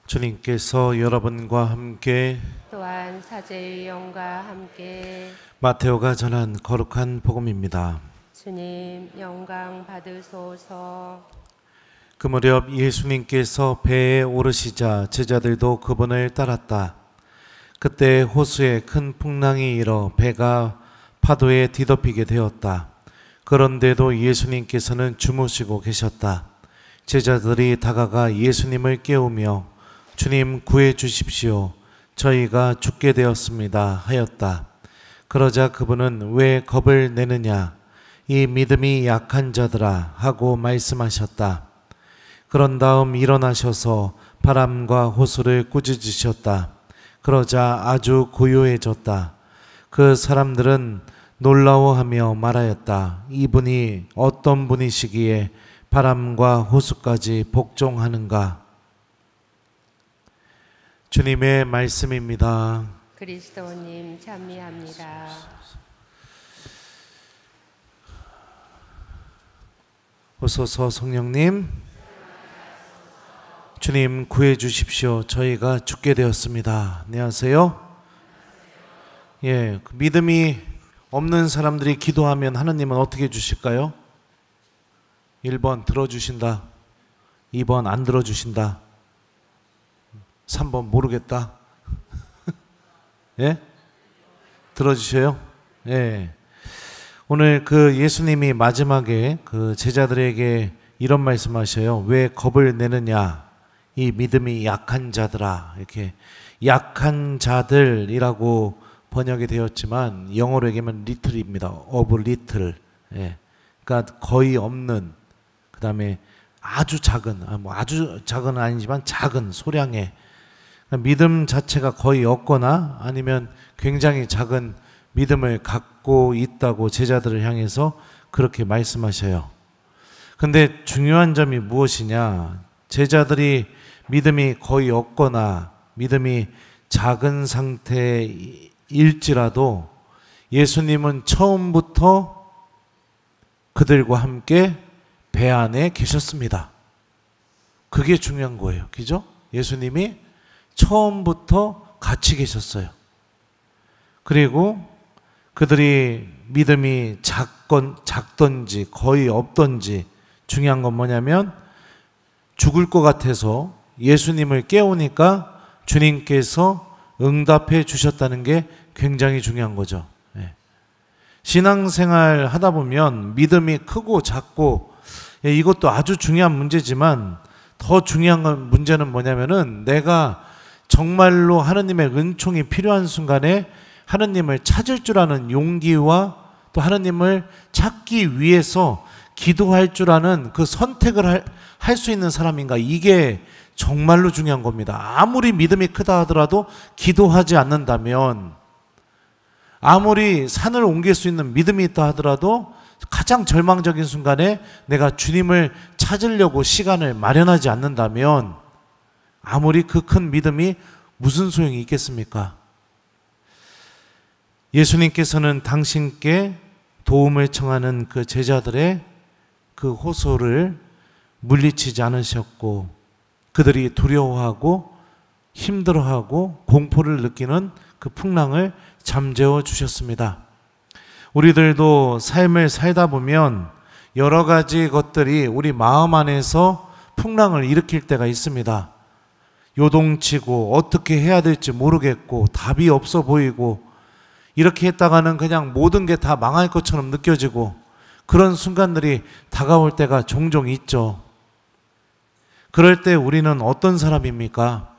주님께서 여러분과 함께 또한 사제의 영과 함께 마테오가 전한 거룩한 복음입니다. 주님 영광 받으소서. 그 무렵 예수님께서 배에 오르시자 제자들도 그분을 따랐다. 그때 호수에 큰 풍랑이 일어 배가 파도에 뒤덮이게 되었다. 그런데도 예수님께서는 주무시고 계셨다. 제자들이 다가가 예수님을 깨우며 주님 구해 주십시오. 저희가 죽게 되었습니다 하였다. 그러자 그분은 왜 겁을 내느냐? 이 믿음이 약한 자들아 하고 말씀하셨다. 그런 다음 일어나셔서 바람과 호수를 꾸짖으셨다. 그러자 아주 고요해졌다. 그 사람들은 놀라워하며 말하였다. 이분이 어떤 분이시기에 바람과 호수까지 복종하는가? 주님의 말씀입니다. 그리스도님 찬미합니다. 오소서 성령님, 주님 구해 주십시오. 저희가 죽게 되었습니다. 안녕하세요. 예, 믿음이 없는 사람들이 기도하면 하느님은 어떻게 주실까요? 1번 들어주신다. 2번 안 들어주신다. 3번 모르겠다. 예? 들어주셔요? 예. 오늘 그 예수님이 마지막에 그 제자들에게 이런 말씀하셔요. 왜 겁을 내느냐? 이 믿음이 약한 자들아. 이렇게 약한 자들이라고 번역이 되었지만 영어로 얘기하면 little입니다. of little. 예. 그러니까 거의 없는. 그다음에 아주 작은, 아주 작은 아니지만 작은 소량의 믿음 자체가 거의 없거나 아니면 굉장히 작은 믿음을 갖고 있다고 제자들을 향해서 그렇게 말씀하셔요. 근데 중요한 점이 무엇이냐? 제자들이 믿음이 거의 없거나 믿음이 작은 상태일지라도 예수님은 처음부터 그들과 함께 배 안에 계셨습니다. 그게 중요한 거예요. 그죠? 예수님이 처음부터 같이 계셨어요. 그리고 그들이 믿음이 작던지 거의 없던지 중요한 건 뭐냐면 죽을 것 같아서 예수님을 깨우니까 주님께서 응답해 주셨다는 게 굉장히 중요한 거죠. 신앙생활 하다 보면 믿음이 크고 작고 이것도 아주 중요한 문제지만 더 중요한 문제는 뭐냐면은 내가 정말로 하느님의 은총이 필요한 순간에 하느님을 찾을 줄 아는 용기와 또 하느님을 찾기 위해서 기도할 줄 아는 그 선택을 할 수 있는 사람인가, 이게 정말로 중요한 겁니다. 아무리 믿음이 크다 하더라도 기도하지 않는다면, 아무리 산을 옮길 수 있는 믿음이 있다 하더라도 가장 절망적인 순간에 내가 주님을 찾으려고 시간을 마련하지 않는다면 아무리 그 큰 믿음이 무슨 소용이 있겠습니까? 예수님께서는 당신께 도움을 청하는 그 제자들의 그 호소를 물리치지 않으셨고 그들이 두려워하고 힘들어하고 공포를 느끼는 그 풍랑을 잠재워 주셨습니다. 우리들도 삶을 살다 보면 여러 가지 것들이 우리 마음 안에서 풍랑을 일으킬 때가 있습니다. 요동치고 어떻게 해야 될지 모르겠고 답이 없어 보이고 이렇게 했다가는 그냥 모든 게 다 망할 것처럼 느껴지고 그런 순간들이 다가올 때가 종종 있죠. 그럴 때 우리는 어떤 사람입니까?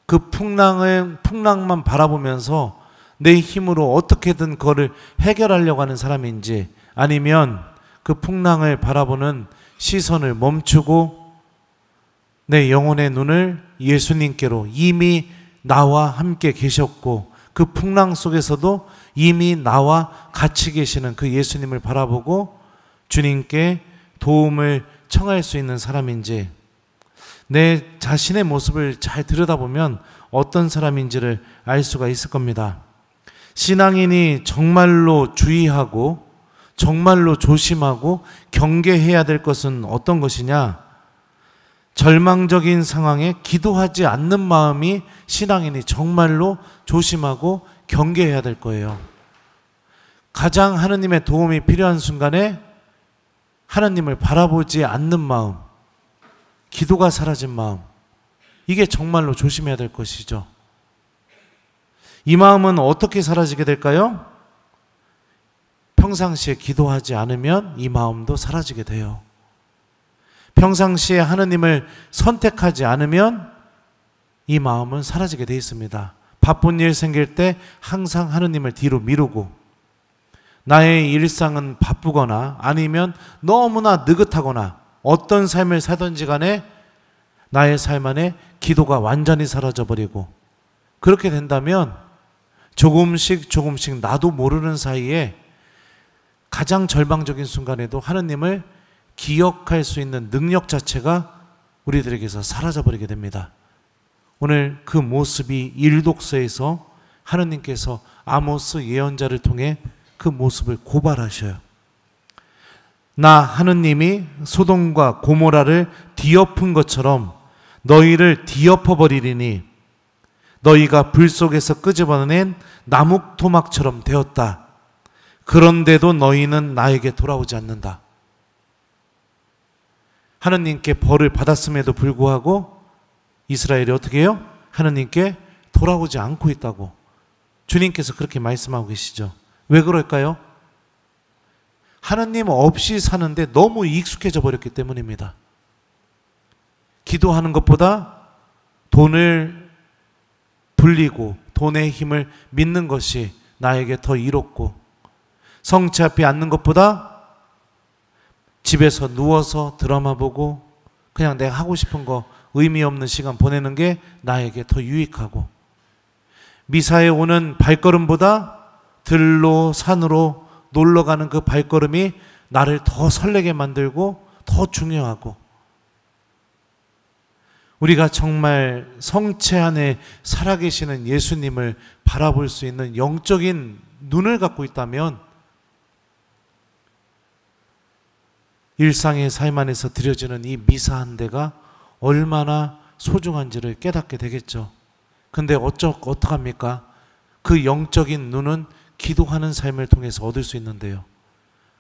그 풍랑만 바라보면서 내 힘으로 어떻게든 그거를 해결하려고 하는 사람인지, 아니면 그 풍랑을 바라보는 시선을 멈추고 내 영혼의 눈을 예수님께로, 이미 나와 함께 계셨고 그 풍랑 속에서도 이미 나와 같이 계시는 그 예수님을 바라보고 주님께 도움을 청할 수 있는 사람인지, 내 자신의 모습을 잘 들여다보면 어떤 사람인지를 알 수가 있을 겁니다. 신앙인이 정말로 주의하고 정말로 조심하고 경계해야 될 것은 어떤 것이냐? 절망적인 상황에 기도하지 않는 마음이 신앙인이 정말로 조심하고 경계해야 될 거예요. 가장 하느님의 도움이 필요한 순간에 하나님을 바라보지 않는 마음, 기도가 사라진 마음, 이게 정말로 조심해야 될 것이죠. 이 마음은 어떻게 사라지게 될까요? 평상시에 기도하지 않으면 이 마음도 사라지게 돼요. 평상시에 하느님을 선택하지 않으면 이 마음은 사라지게 돼 있습니다. 바쁜 일 생길 때 항상 하느님을 뒤로 미루고, 나의 일상은 바쁘거나 아니면 너무나 느긋하거나 어떤 삶을 살든지 간에 나의 삶 안에 기도가 완전히 사라져버리고, 그렇게 된다면 조금씩 나도 모르는 사이에 가장 절망적인 순간에도 하느님을 기억할 수 있는 능력 자체가 우리들에게서 사라져버리게 됩니다. 오늘 그 모습이 일독서에서 하느님께서 아모스 예언자를 통해 그 모습을 고발하셔요. 나 하느님이 소돔과 고모라를 뒤엎은 것처럼 너희를 뒤엎어버리리니 너희가 불 속에서 끄집어낸 나무 토막처럼 되었다. 그런데도 너희는 나에게 돌아오지 않는다. 하느님께 벌을 받았음에도 불구하고 이스라엘이 어떻게 해요? 하느님께 돌아오지 않고 있다고 주님께서 그렇게 말씀하고 계시죠. 왜 그럴까요? 하느님 없이 사는데 너무 익숙해져 버렸기 때문입니다. 기도하는 것보다 돈을 불리고 돈의 힘을 믿는 것이 나에게 더 이롭고, 성체 앞에 앉는 것보다 집에서 누워서 드라마 보고 그냥 내가 하고 싶은 거 의미 없는 시간 보내는 게 나에게 더 유익하고, 미사에 오는 발걸음보다 들로 산으로 놀러 가는 그 발걸음이 나를 더 설레게 만들고 더 중요하고, 우리가 정말 성체 안에 살아계시는 예수님을 바라볼 수 있는 영적인 눈을 갖고 있다면 일상의 삶 안에서 드려지는 이 미사한 대가 얼마나 소중한지를 깨닫게 되겠죠. 근데 어떡합니까? 그 영적인 눈은 기도하는 삶을 통해서 얻을 수 있는데요.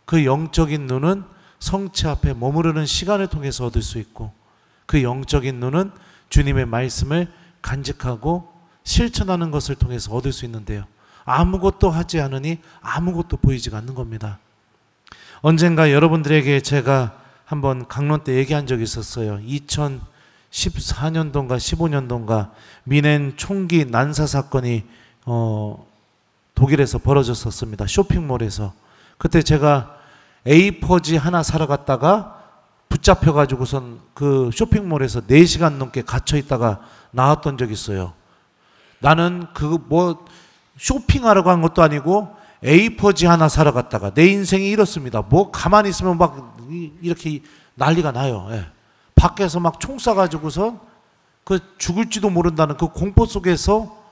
그 영적인 눈은 성체 앞에 머무르는 시간을 통해서 얻을 수 있고, 그 영적인 눈은 주님의 말씀을 간직하고 실천하는 것을 통해서 얻을 수 있는데요. 아무것도 하지 않으니 아무것도 보이지가 않는 겁니다. 언젠가 여러분들에게 제가 한번 강론 때 얘기한 적이 있었어요. 2014년도인가 15년도인가 미넨 총기 난사 사건이 독일에서 벌어졌었습니다. 쇼핑몰에서. 그때 제가 A4지 하나 사러 갔다가 붙잡혀가지고선 그 쇼핑몰에서 4시간 넘게 갇혀있다가 나왔던 적이 있어요. 나는 쇼핑하러 간 것도 아니고 A4지 하나 사러 갔다가 내 인생이 이렇습니다. 가만히 있으면 막 이렇게 난리가 나요. 예. 밖에서 막 총 쏴가지고서 그 죽을지도 모른다는 그 공포 속에서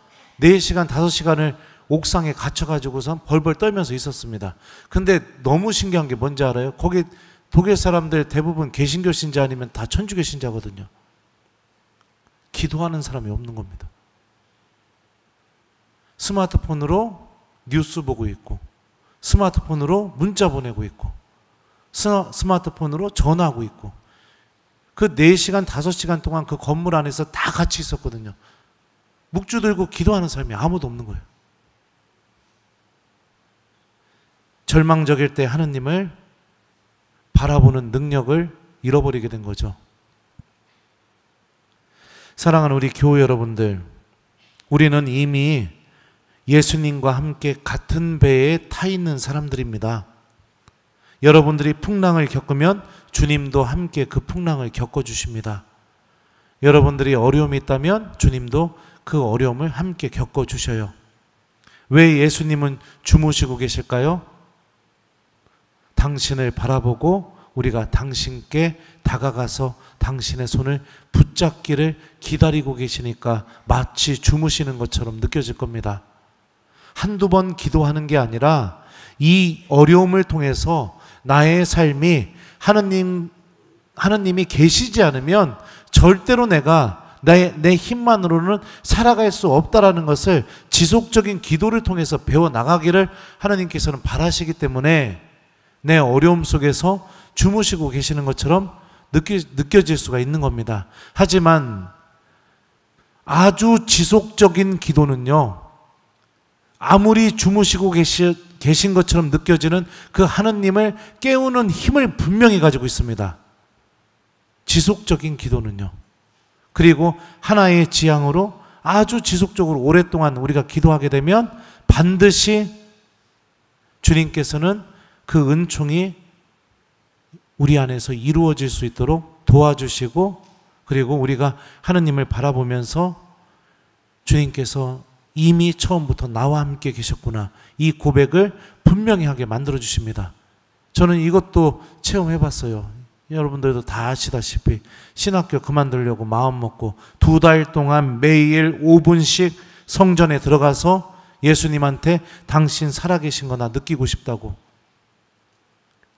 4시간, 5시간을 옥상에 갇혀가지고선 벌벌 떨면서 있었습니다. 근데 너무 신기한 게 뭔지 알아요? 거기 독일 사람들 대부분 개신교 신자 아니면 다 천주교 신자거든요. 기도하는 사람이 없는 겁니다. 스마트폰으로 뉴스 보고 있고, 스마트폰으로 문자 보내고 있고, 스마트폰으로 전화하고 있고, 그 4시간, 5시간 동안 그 건물 안에서 다 같이 있었거든요. 묵주 들고 기도하는 사람이 아무도 없는 거예요. 절망적일 때 하느님을 바라보는 능력을 잃어버리게 된 거죠. 사랑하는 우리 교우 여러분들, 우리는 이미 예수님과 함께 같은 배에 타 있는 사람들입니다. 여러분들이 풍랑을 겪으면 주님도 함께 그 풍랑을 겪어주십니다. 여러분들이 어려움이 있다면 주님도 그 어려움을 함께 겪어주셔요. 왜 예수님은 주무시고 계실까요? 당신을 바라보고 우리가 당신께 다가가서 당신의 손을 붙잡기를 기다리고 계시니까 마치 주무시는 것처럼 느껴질 겁니다. 한두 번 기도하는 게 아니라 이 어려움을 통해서 나의 삶이 하느님이 계시지 않으면 절대로 내가 내 힘만으로는 살아갈 수 없다라는 것을 지속적인 기도를 통해서 배워나가기를 하나님께서는 바라시기 때문에 내 어려움 속에서 주무시고 계시는 것처럼 느껴질 수가 있는 겁니다. 하지만 아주 지속적인 기도는요, 아무리 주무시고 계신 것처럼 느껴지는 그 하느님을 깨우는 힘을 분명히 가지고 있습니다. 지속적인 기도는요. 그리고 하나의 지향으로 아주 지속적으로 오랫동안 우리가 기도하게 되면 반드시 주님께서는 그 은총이 우리 안에서 이루어질 수 있도록 도와주시고, 그리고 우리가 하느님을 바라보면서 주님께서 이미 처음부터 나와 함께 계셨구나, 이 고백을 분명히 하게 만들어 주십니다. 저는 이것도 체험해 봤어요. 여러분들도 다 아시다시피 신학교 그만두려고 마음 먹고 2달 동안 매일 5분씩 성전에 들어가서 예수님한테 당신 살아계신 거나 느끼고 싶다고,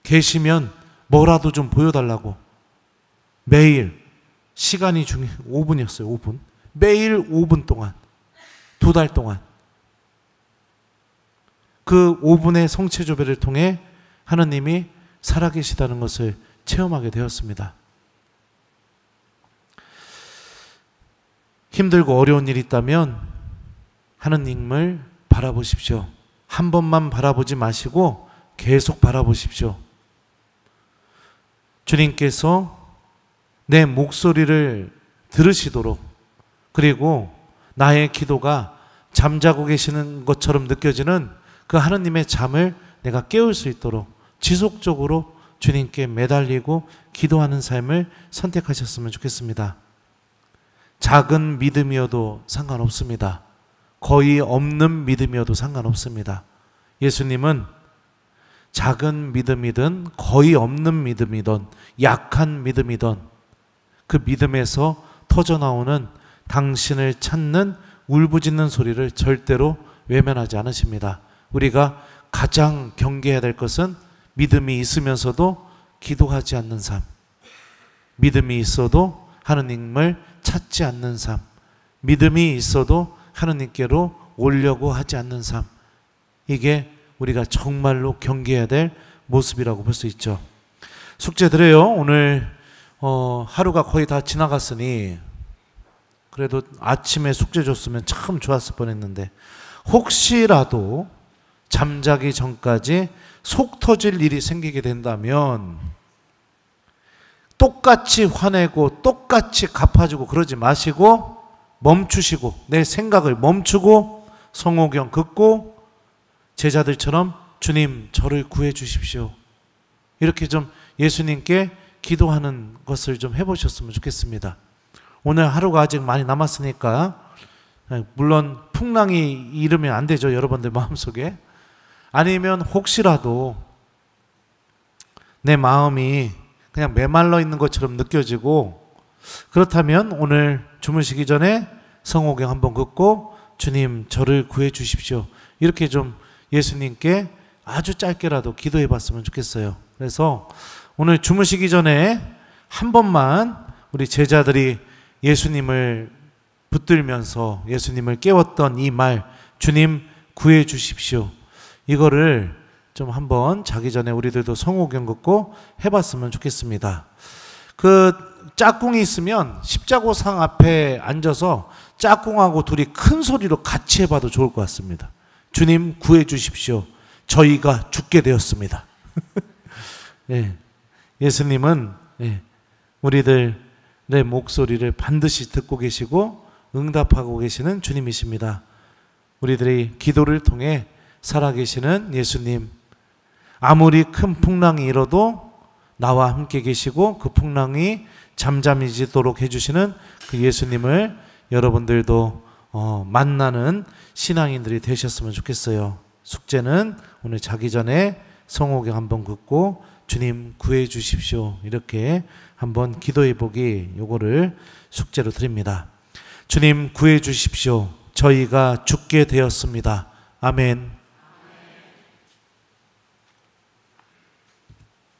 계시면 뭐라도 좀 보여달라고 매일, 시간이 중에 5분이었어요. 5분. 매일 5분 동안 2달 동안 그 5분의 성체조배를 통해 하나님이 살아계시다는 것을 체험하게 되었습니다. 힘들고 어려운 일이 있다면 하나님을 바라보십시오. 한 번만 바라보지 마시고 계속 바라보십시오. 주님께서 내 목소리를 들으시도록, 그리고 나의 기도가 잠자고 계시는 것처럼 느껴지는 그 하나님의 잠을 내가 깨울 수 있도록 지속적으로 주님께 매달리고 기도하는 삶을 선택하셨으면 좋겠습니다. 작은 믿음이어도 상관없습니다. 거의 없는 믿음이어도 상관없습니다. 예수님은 작은 믿음이든 거의 없는 믿음이든 약한 믿음이든 그 믿음에서 터져나오는 당신을 찾는 울부짖는 소리를 절대로 외면하지 않으십니다. 우리가 가장 경계해야 될 것은 믿음이 있으면서도 기도하지 않는 삶, 믿음이 있어도 하느님을 찾지 않는 삶, 믿음이 있어도 하느님께로 오려고 하지 않는 삶, 이게 우리가 정말로 경계해야 될 모습이라고 볼 수 있죠. 숙제 드려요. 오늘 하루가 거의 다 지나갔으니 그래도 아침에 숙제 줬으면 참 좋았을 뻔했는데, 혹시라도 잠자기 전까지 속 터질 일이 생기게 된다면 똑같이 화내고 똑같이 갚아주고 그러지 마시고 멈추시고, 내 생각을 멈추고 성호경 긋고 제자들처럼 주님 저를 구해 주십시오, 이렇게 좀 예수님께 기도하는 것을 좀 해보셨으면 좋겠습니다. 오늘 하루가 아직 많이 남았으니까, 물론 풍랑이 일으면 안 되죠, 여러분들 마음속에. 아니면 혹시라도 내 마음이 그냥 메말라 있는 것처럼 느껴지고, 그렇다면 오늘 주무시기 전에 성호경 한번 긋고 주님 저를 구해 주십시오, 이렇게 좀 예수님께 아주 짧게라도 기도해 봤으면 좋겠어요. 그래서 오늘 주무시기 전에 한 번만 우리 제자들이 예수님을 붙들면서 예수님을 깨웠던 이 말, 주님 구해 주십시오, 이거를 좀 한번 자기 전에 우리들도 성호경 긋고 해봤으면 좋겠습니다. 그 짝꿍이 있으면 십자고상 앞에 앉아서 짝꿍하고 둘이 큰 소리로 같이 해봐도 좋을 것 같습니다. 주님 구해 주십시오, 저희가 죽게 되었습니다. 예, 예수님은 우리들의 목소리를 반드시 듣고 계시고 응답하고 계시는 주님이십니다. 우리들의 기도를 통해 살아계시는 예수님, 아무리 큰 풍랑이 일어도 나와 함께 계시고 그 풍랑이 잠잠해지도록 해주시는 그 예수님을 여러분들도 만나는 신앙인들이 되셨으면 좋겠어요. 숙제는 오늘 자기 전에 성호경 한번 긋고 주님 구해 주십시오, 이렇게 한번 기도해 보기, 요거를 숙제로 드립니다. 주님 구해 주십시오, 저희가 죽게 되었습니다. 아멘.